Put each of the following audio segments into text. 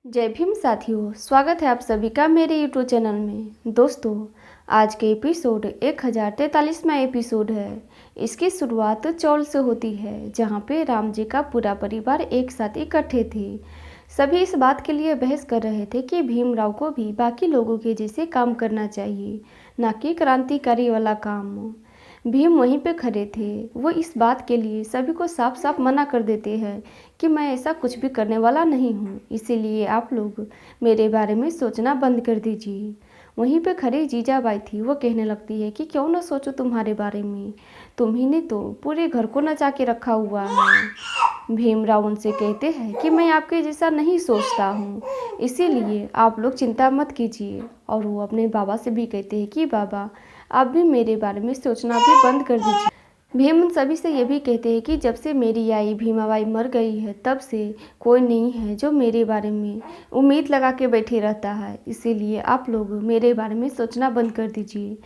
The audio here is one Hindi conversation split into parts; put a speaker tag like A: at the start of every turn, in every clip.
A: जय भीम साथियों, स्वागत है आप सभी का मेरे यूट्यूब चैनल में। दोस्तों, आज के एपिसोड 1043वां एपिसोड है। इसकी शुरुआत चौल से होती है, जहां पे राम जी का पूरा परिवार एक साथ इकट्ठे थे। सभी इस बात के लिए बहस कर रहे थे कि भीमराव को भी बाकी लोगों के जैसे काम करना चाहिए, ना कि क्रांतिकारी वाला काम। भीम वहीं पे खड़े थे। वो इस बात के लिए सभी को साफ साफ मना कर देते हैं कि मैं ऐसा कुछ भी करने वाला नहीं हूँ, इसीलिए आप लोग मेरे बारे में सोचना बंद कर दीजिए। वहीं पे खड़ी जीजाबाई थी। वो कहने लगती है कि क्यों ना सोचो तुम्हारे बारे में, तुम्ही ने तो पूरे घर को नचा के रखा हुआ है। भीमराव उनसे कहते हैं कि मैं आपके जैसा नहीं सोचता हूँ, इसीलिए आप लोग चिंता मत कीजिए। और वो अपने बाबा से भी कहते हैं कि बाबा, आप भी मेरे बारे में सोचना भी बंद कर दीजिए। भीम उन सभी से ये भी कहते हैं कि जब से मेरी आई भीमाबाई मर गई है, तब से कोई नहीं है जो मेरे बारे में उम्मीद लगा के बैठे रहता है, इसीलिए आप लोग मेरे बारे में सोचना बंद कर दीजिए।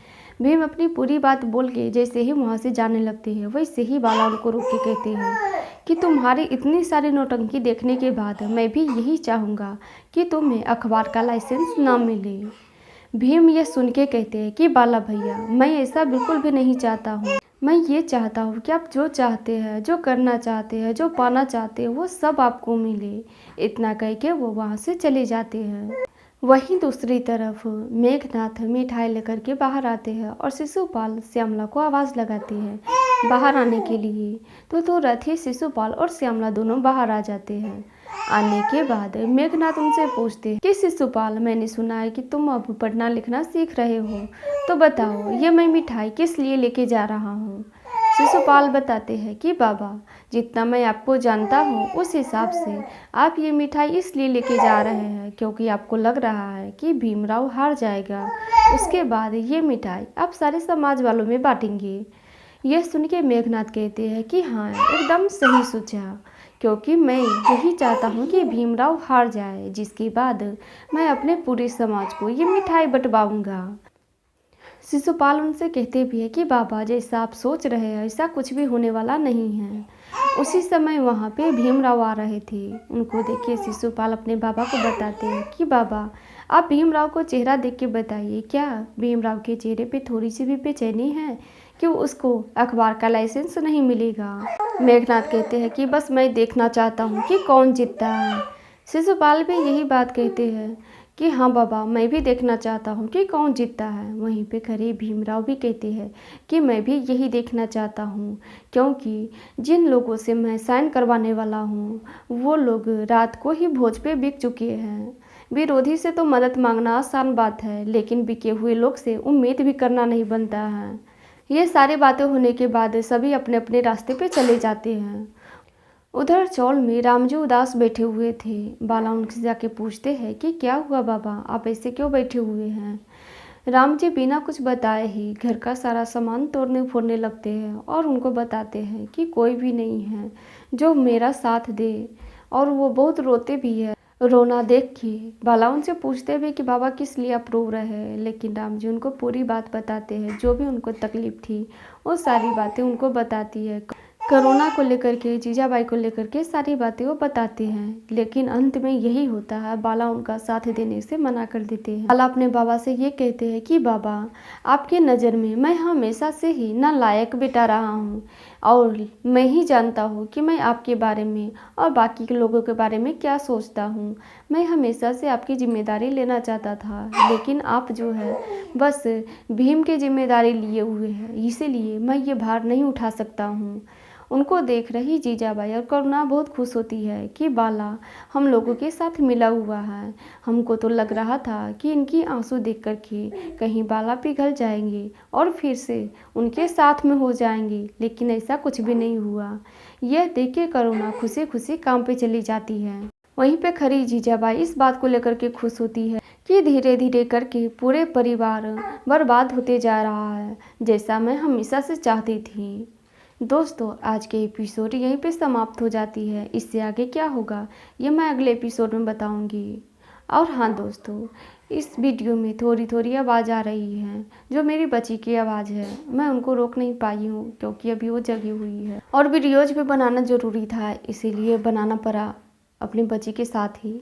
A: भीम अपनी पूरी बात बोल के जैसे ही वहाँ से जाने लगते हैं, वैसे ही बाला उनको रोक के कहते हैं कि तुम्हारी इतनी सारी नौटंकी देखने के बाद मैं भी यही चाहूँगा कि तुम्हें अखबार का लाइसेंस ना मिले। भीम ये सुन के कहते हैं कि बाला भैया, मैं ऐसा बिल्कुल भी नहीं चाहता हूँ। मैं ये चाहता हूँ कि आप जो चाहते हैं, जो करना चाहते हैं, जो पाना चाहते हैं, वो सब आपको मिले। इतना कह के वो वहाँ से चले जाते हैं। वहीं दूसरी तरफ मेघनाथ मिठाई लेकर के बाहर आते हैं और शिशुपाल श्यामला को आवाज़ लगाते हैं बाहर आने के लिए। तो तुरंत ही शिशुपाल और श्यामला दोनों बाहर आ जाते हैं। आने के बाद मेघनाथ उनसे पूछते हैं कि शिशुपाल, मैंने सुना है कि तुम अब पढ़ना लिखना सीख रहे हो, तो बताओ ये मैं मिठाई किस लिए लेके जा रहा हूँ। शिशुपाल बताते हैं कि बाबा, जितना मैं आपको जानता हूँ उस हिसाब से आप ये मिठाई इसलिए लेके जा रहे हैं क्योंकि आपको लग रहा है कि भीमराव हार जाएगा। उसके बाद ये मिठाई आप सारे समाज वालों में बांटेंगे। यह सुन के मेघनाथ कहते हैं कि हाँ, एकदम सही सोचा, क्योंकि मैं यही चाहता हूँ कि भीमराव हार जाए, जिसके बाद मैं अपने पूरे समाज को ये मिठाई बंटवाऊंगा। शिशुपाल उनसे कहते भी है कि बाबा, जैसा आप सोच रहे हैं ऐसा कुछ भी होने वाला नहीं है। उसी समय वहाँ पे भीमराव आ रहे थे। उनको देख के शिशुपाल अपने बाबा को बताते हैं कि बाबा, आप भीमराव को चेहरा देख के बताइए, क्या भीमराव के चेहरे पे थोड़ी सी भी बेचैनी है कि उसको अखबार का लाइसेंस नहीं मिलेगा। मेघनाथ कहते हैं कि बस मैं देखना चाहता हूँ कि कौन जीतता है। शिशुपाल भी यही बात कहते हैं कि हाँ बाबा, मैं भी देखना चाहता हूँ कि कौन जीतता है। वहीं पे खड़े भीमराव भी कहते हैं कि मैं भी यही देखना चाहता हूँ, क्योंकि जिन लोगों से मैं साइन करवाने वाला हूँ वो लोग रात को ही भोज पे बिक चुके हैं। विरोधी से तो मदद मांगना आसान बात है, लेकिन बिके हुए लोग से उम्मीद भी करना नहीं बनता है। ये सारी बातें होने के बाद सभी अपने अपने रास्ते पे चले जाते हैं। उधर चौल में रामजी उदास बैठे हुए थे। बाला उनसे जाके पूछते हैं कि क्या हुआ बाबा, आप ऐसे क्यों बैठे हुए हैं। राम जी बिना कुछ बताए ही घर का सारा सामान तोड़ने फोड़ने लगते हैं और उनको बताते हैं कि कोई भी नहीं है जो मेरा साथ दे, और वो बहुत रोते भी है। रोना देख के बाला उनसे पूछते भी कि बाबा किस लिए आप रो रहे हैं, लेकिन राम जी उनको पूरी बात बताते हैं। जो भी उनको तकलीफ थी वो सारी बातें उनको बताती है। करुणा को लेकर के, जीजाबाई को लेकर के सारी बातें वो बताते हैं, लेकिन अंत में यही होता है, बाला उनका साथ देने से मना कर देते हैं। बाला अपने बाबा से ये कहते हैं कि बाबा, आपके नज़र में मैं हमेशा से ही नालायक बेटा रहा हूँ, और मैं ही जानता हूँ कि मैं आपके बारे में और बाकी के लोगों के बारे में क्या सोचता हूँ। मैं हमेशा से आपकी जिम्मेदारी लेना चाहता था, लेकिन आप जो है बस भीम की जिम्मेदारी लिए हुए हैं, इसीलिए मैं ये भार नहीं उठा सकता हूँ। उनको देख रही जीजाबाई और करुणा बहुत खुश होती है कि बाला हम लोगों के साथ मिला हुआ है। हमको तो लग रहा था कि इनकी आंसू देख कर के कहीं बाला पिघल जाएंगे और फिर से उनके साथ में हो जाएंगे, लेकिन ऐसा कुछ भी नहीं हुआ। यह देख के करुणा खुशी खुशी काम पे चली जाती है। वहीं पे खड़ी जीजाबाई इस बात को लेकर के खुश होती है कि धीरे धीरे करके पूरे परिवार बर्बाद होते जा रहा है, जैसा मैं हमेशा से चाहती थी। दोस्तों, आज के एपिसोड यहीं पे समाप्त हो जाती है। इससे आगे क्या होगा ये मैं अगले एपिसोड में बताऊंगी। और हाँ दोस्तों, इस वीडियो में थोड़ी थोड़ी आवाज़ आ रही है, जो मेरी बच्ची की आवाज़ है। मैं उनको रोक नहीं पाई हूँ क्योंकि अभी वो जगी हुई है और वीडियोज भी बनाना ज़रूरी था, इसीलिए बनाना पड़ा अपनी बच्ची के साथ ही।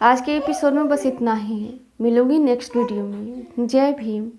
A: आज के एपिसोड में बस इतना ही। मिलूंगी नेक्स्ट वीडियो में। जय भीम।